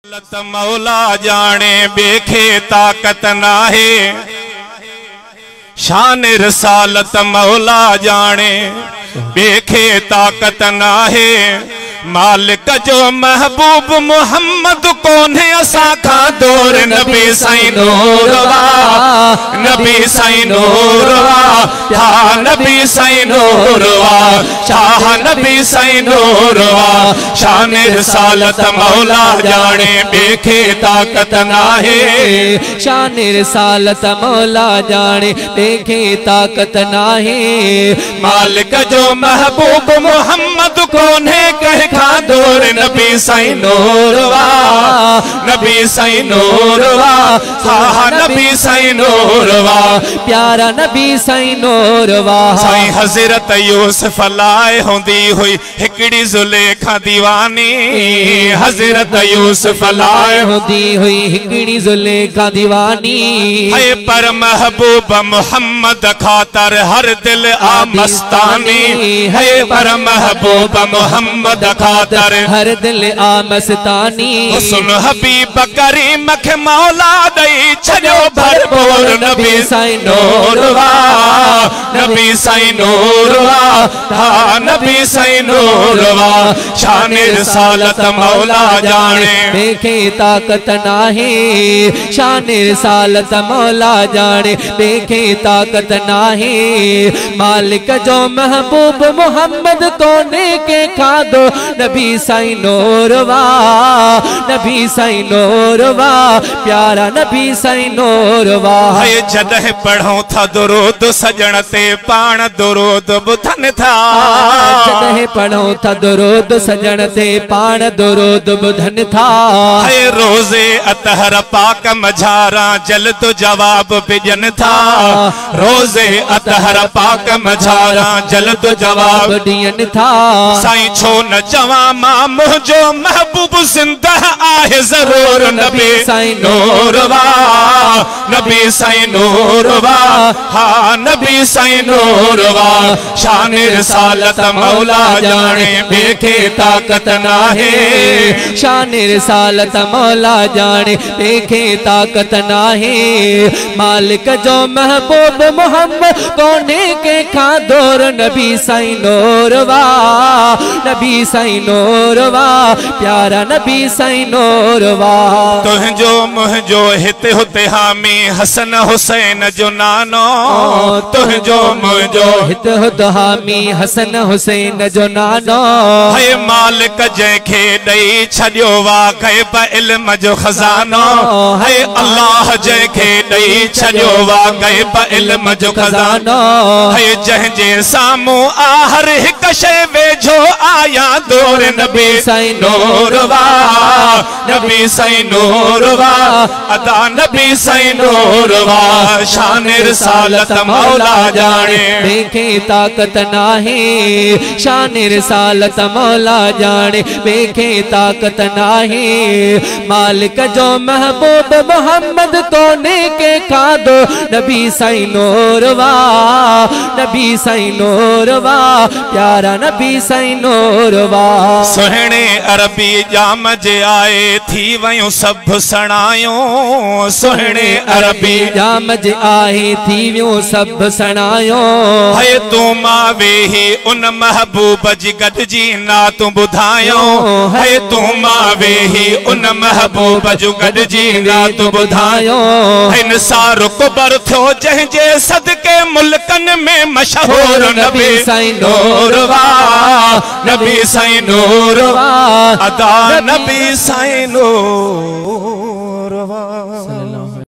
लत मौला जाने बेखे ताकत नाहे, शान रसालत मौला जाने बेखे ताकत नाहे। मालिक जो महबूब मोहम्मद कोने असा खा दूर, नबी साईं नूरवा, नबी साईं नूरवा, शाह नबी साईं नूरवा, शाह नबी साईं नूरवा। शान रसालत मौला जाने बेखे ताकत नाहे, शान रसालत मौला जाने बेखे ताकत नाहे। मालिक जो महबूब मोहम्मद कोने कह खा दूर, नबी साईं नूरवा, नबी साईं नूरवा, शाह नबी साईं नूरवा, प्यारा नबी साईं नूरवा। साईं हज़रत यूसुफ लाए होंदी हुई हिकड़ी ज़ुलेखा दीवानी, हज़रत यूसुफ लाए होंदी हुई हिकड़ी ज़ुलेखा दीवानी। है पर महबूब मोहम्मद खातर हर दिल आ मस्तानी, है पर महबूब मोहम्मद खातर हर दिल आ मस्तानी। सुन हबीब करीम खे मौला दई छजो भरपूर, नबी साईं नूरवा, नबी साईं नूरवा, हा नबी साईं नूरवा। शान रसालत मौला जाने बेखे ताकत नाहे, शान रसालत मौला जाने बेखे ताकत नाहे। मालिक जो महबूब मोहम्मद कोने के खादो, नबी साईं नूरवा, नबी साईं नूरवा, प्यारा नबी साईं नूरवा। है जदह पढ़ो था दुरूद सजण ते पाण दुरूद बुधन था, जदह पढ़ो था दुरूद सजण ते पाण दुरूद बुधन था। है रोजे अतहर पाक मझारा जल्द जवाब बिजन था, रोजे अतहर पाक मझारा जल्द जवाब दियन था। साईं छो न जवा मां मुझो महबूब जिंदा आहे जरूर, नबी साईं नूरवा, नबी साईं नूरवा, हा नबी साईं नूरवा। शान रसालत मौला जाने बेखे ताकत नाहे, शान रसालत मौला जाने बेखे ताकत नाहे। मालिक जो महबूब मोहम्मद कोने के खादोर, नबी साईं नूरवा, नबी साईं नूरवा, प्यारा नबी साईं नूरवा। तुझो मुझो हिते हुते हामी हसन हुसैन जो नानो, तुझो मुझो हिते हुते हामी हसन हुसैन जो नानो। है मालिक जंहिंखे ॾेई छॾियो वाक़ई ब इल्म जो खजानो, है अल्लाह जंहिंखे ॾेई छॾियो वाक़ई ब इल्म जो खजानो। है जंहिंजे साम्हूं हर हिकु शइ वेझो आया दूर, नबी साईं नूरवा, नबी साईं नूरवा, अदा नबी साईं नूरवा। शान रसालत मौला जाने बेखे ताकत नाहे, शान रसालत मौला जाने बेखे ताकत नाहे। मालिक जो महबूब मोहम्मद कोने के खादो, नबी साईं नूरवा, नबी साईं नूरवा, प्यारा नबी साईं नूरवा। सुहिणे अरबी जाम जे आए थी वयूं सभु सणायूं, सुहिणे अरबी जाम जे आए थी वियूं सभु सणायूं। है तू मां वेही उन महबूब जी गॾिजी नातूं ॿुधायूं, है तू मां वेही उन महबूब जो गॾिजी नातूं ॿुधायूं। हिन सारो कुबर थियो जंहिंजे सदके मुल्कनि में मशहूर, नबी साईं नूरवा, नबी साईं नूरवा, अदा नबी साईं नूरवा।